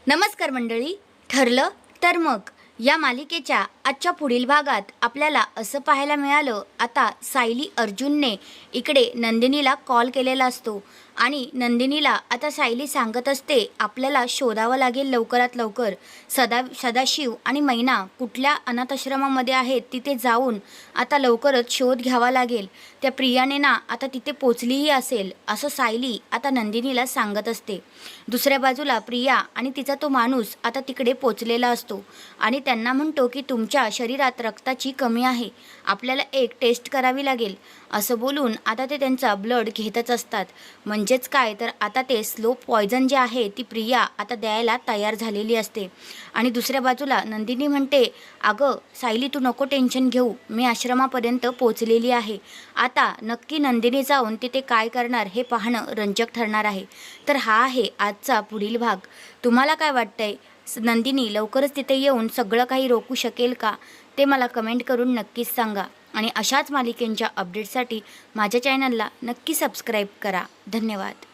नमस्कार मंडळी. ठरलं तर मग या मालिकेच्या आजच्या पुढील भागात आपल्याला असं पाहायला मिळालं, आता सायली अर्जुनने इकडे नंदिनीला कॉल केलेला असतो आणि नंदिनीला आता सायली सांगत असते आपल्याला शोधावं लागेल लवकरात लवकर. सदाशिव आणि मैना कुठल्या अनाथाश्रमामध्ये आहेत तिथे जाऊन आता लवकरच शोध घ्यावा लागेल. त्या प्रियाने ना आता तिथे पोचलीही असेल असं सायली आता नंदिनीला सांगत असते. दुसऱ्या बाजूला प्रिया आणि तिचा तो माणूस आता तिकडे पोचलेला असतो आणि त्यांना म्हणतो की तुमच्या शरीरात रक्ताची कमी आहे, आपल्याला एक टेस्ट करावी लागेल असं बोलून आता ते त्यांचा ब्लड घेतच असतात. म्हणजेच काय तर आता ते स्लो पॉयझन जे आहे ती प्रिया आता द्यायला तयार झालेली असते. आणि दुसऱ्या बाजूला नंदिनी म्हणते, अगं सायली तू नको टेन्शन घेऊ, मी आश्रमापर्यंत पोचलेली आहे. आता नक्की नंदिनी जाऊन तिथे काय करणार हे पाहणं रंजक ठरणार आहे. तर हा आहे आजचा पुढील भाग. तुम्हाला काय वाटतंय, नंदिनी लवकरच तिथे येऊन सगळं काही रोखू शकेल का, ते मला कमेंट करून नक्कीच सांगा. आणि अशाच मालिकेंच्या अपडेटसाठी माझ्या चॅनलला नक्की सबस्क्राईब करा. धन्यवाद.